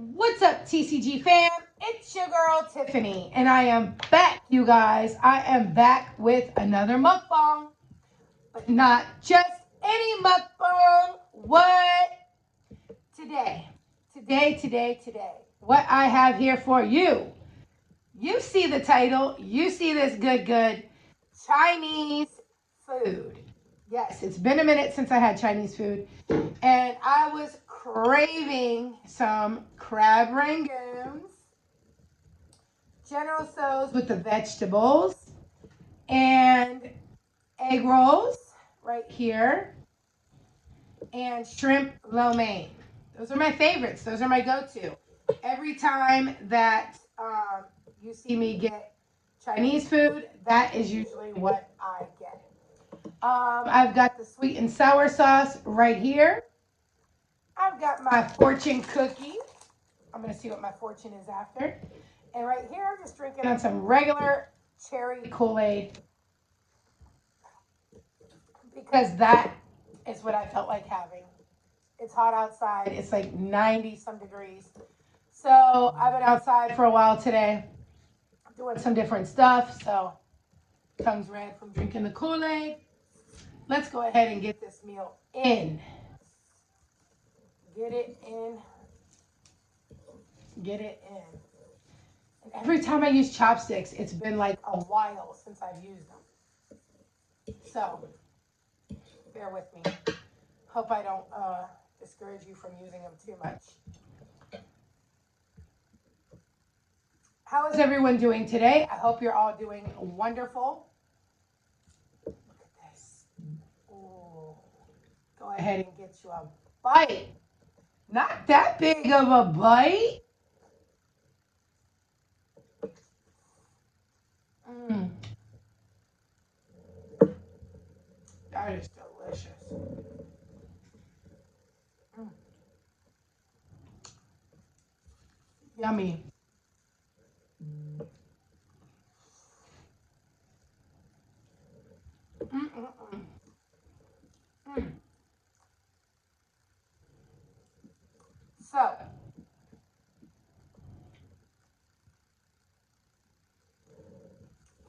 What's up, TCG fam? It's your girl, Tiffany, and I am back, you guys. I am back with another mukbang, but not just any mukbang. What? Today, what I have here for you. You see the title, you see this good Chinese food. Yes, it's been a minute since I had Chinese food, and I was craving some crab rangoons, General Tso's with the vegetables, and egg rolls right here, and shrimp lo mein. Those are my favorites. Those are my go-to. Every time that you see me get Chinese food, that is usually what I get. I've got the sweet and sour sauce right here. I've got my fortune cookie. I'm going to see what my fortune is after. And right here, I'm just drinking on some regular cherry Kool-Aid because that is what I felt like having. It's hot outside. It's like 90 some degrees. So I've been outside for a while today doing some different stuff. So tongue's red from drinking the Kool-Aid. Let's go ahead and get this meal in. Get it in. Get it in. And every time I use chopsticks, it's been like a while since I've used them. So bear with me. Hope I don't discourage you from using them too much. How is everyone doing today? I hope you're all doing wonderful. Look at this. Ooh. Go ahead and get you a bite. Not that big of a bite. That is delicious. Yummy. So,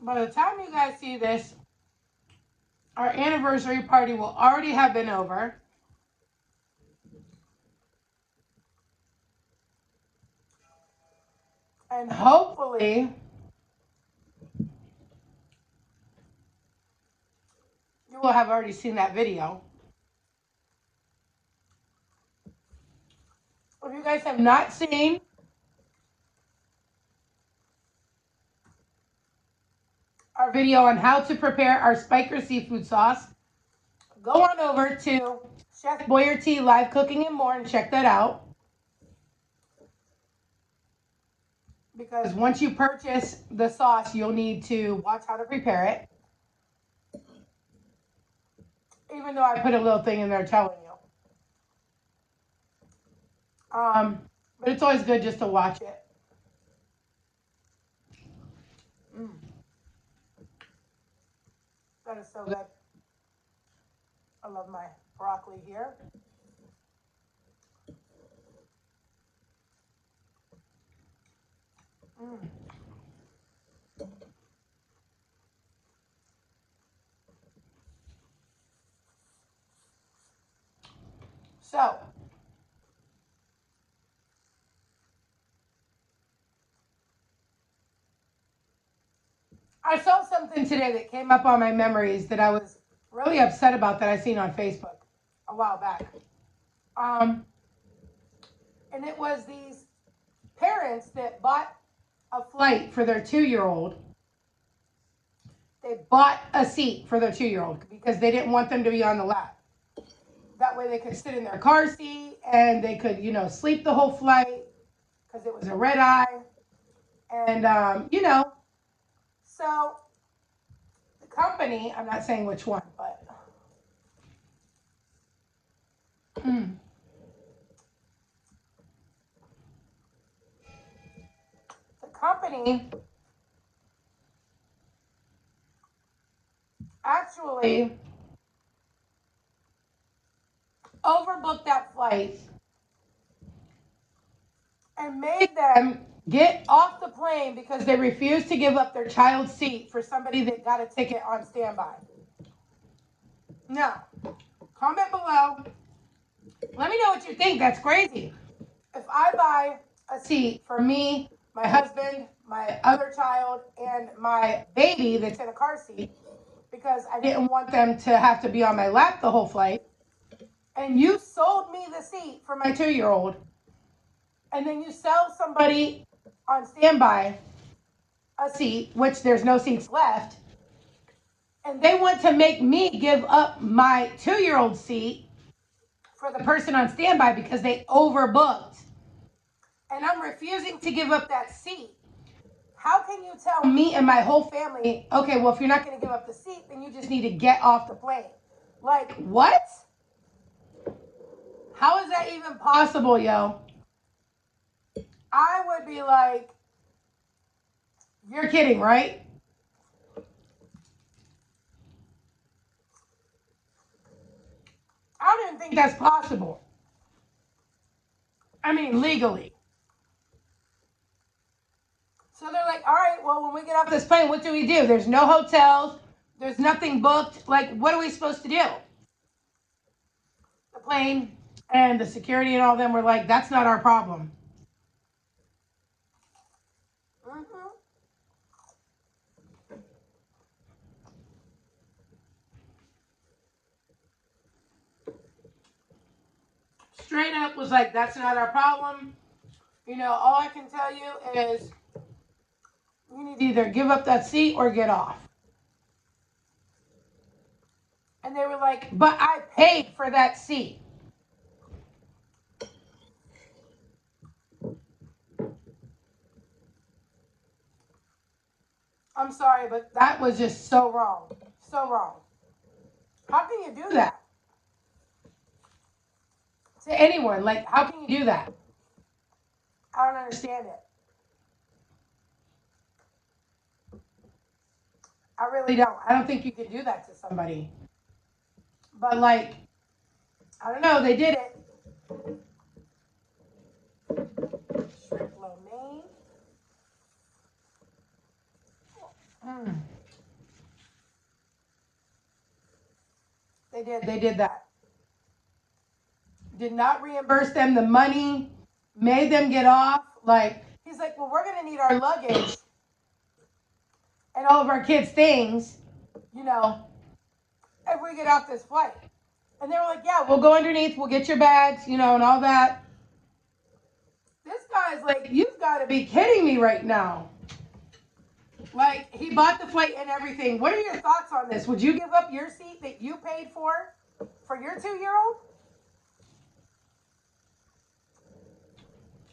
by the time you guys see this, our anniversary party will already have been over. And hopefully, you will have already seen that video. If you guys have not seen our video on how to prepare our Spiker seafood sauce, go on over to Chef Boyer T Live Cooking and More and check that out. Because once you purchase the sauce, you'll need to watch how to prepare it. Even though I put a little thing in there telling you. But it's always good just to watch it. That is so good. I love my broccoli here. So, I saw something today that came up on my memories that I was really upset about that I seen on Facebook a while back. And it was these parents that bought a flight for their 2-year-old. They bought a seat for their 2-year-old because they didn't want them to be on the lap. That way they could sit in their car seat and they could, sleep the whole flight because it was a red eye. And, so the company, I'm not saying which one, but the company actually overbooked that flight and made them get off the plane because they refused to give up their child's seat for somebody that got a ticket on standby. Now, comment below. Let me know what you think. That's crazy. If I buy a seat for me, my husband, my other child, and my baby that's in a car seat, because I didn't want them to have to be on my lap the whole flight, and you sold me the seat for my 2-year-old, and then you sell somebody on standby a seat, which there's no seats left, and they want to make me give up my 2-year-old seat for the person on standby because they overbooked, and I'm refusing to give up that seat. How can you tell me and my whole family, okay, well, if you're not going to give up the seat, then you just need to get off the plane? Like, what? How is that even possible, yo? I would be like, you're kidding, right? I don't even think that's possible. I mean, legally. So they're like, all right, well, when we get off this plane, what do we do? There's no hotels. There's nothing booked. Like, what are we supposed to do? The plane and the security and all them were like, that's not our problem. Straight up was like, that's not our problem. You know, all I can tell you is you need to either give up that seat or get off. And they were like, but I paid for that seat. I'm sorry, but that was just so wrong. So wrong. How can you do that? To anyone, like, how can you do that? I don't understand it. I really don't. I don't think you can do that to somebody. But, like, I don't know, they did it. Shrimp lo mein. They did that. Did not reimburse them the money, made them get off. Like, he's like, well, we're going to need our luggage and all of our kids' things, you know, if we get off this flight. And they were like, yeah, we'll go underneath, we'll get your bags, you know, and all that. This guy's like, you've got to be kidding me right now. Like, he bought the flight and everything. What are your thoughts on this? Would you give up your seat that you paid for your 2-year-old?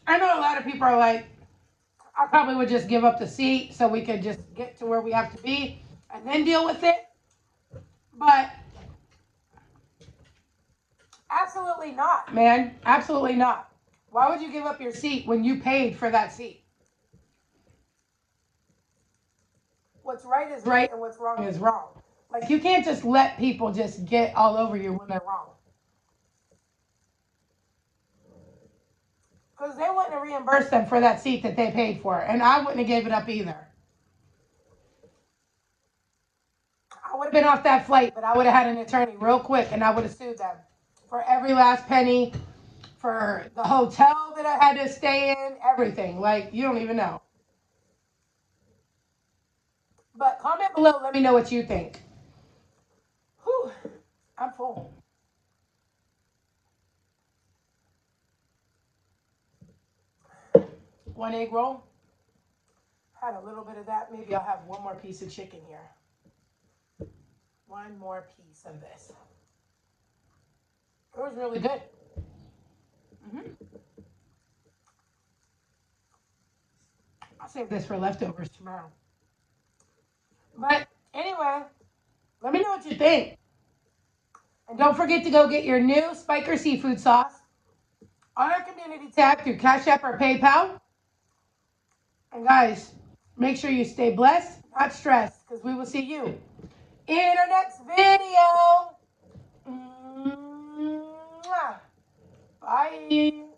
I know a lot of people are like, I probably would just give up the seat so we could just get to where we have to be and then deal with it. But absolutely not, man. Absolutely not. Why would you give up your seat when you paid for that seat? What's right is right and what's wrong is wrong. Like, you can't just let people just get all over you when they're wrong. Because they wouldn't have reimbursed them for that seat that they paid for. And I wouldn't have gave it up either. I would have been off that flight, but I would have had an attorney real quick and I would have sued them for every last penny, for the hotel that I had to stay in, everything. Like, you don't even know. But comment below, let me know what you think. Whew, I'm full. One egg roll. Had a little bit of that. Maybe I'll have one more piece of chicken here. One more piece of this. It was really good. I'll save this for leftovers tomorrow. But anyway, let me know what you think. And don't forget to go get your new Spiker seafood sauce on our community tab through Cash App or PayPal. And guys, make sure you stay blessed, not stressed, because we will see you in our next video. Bye.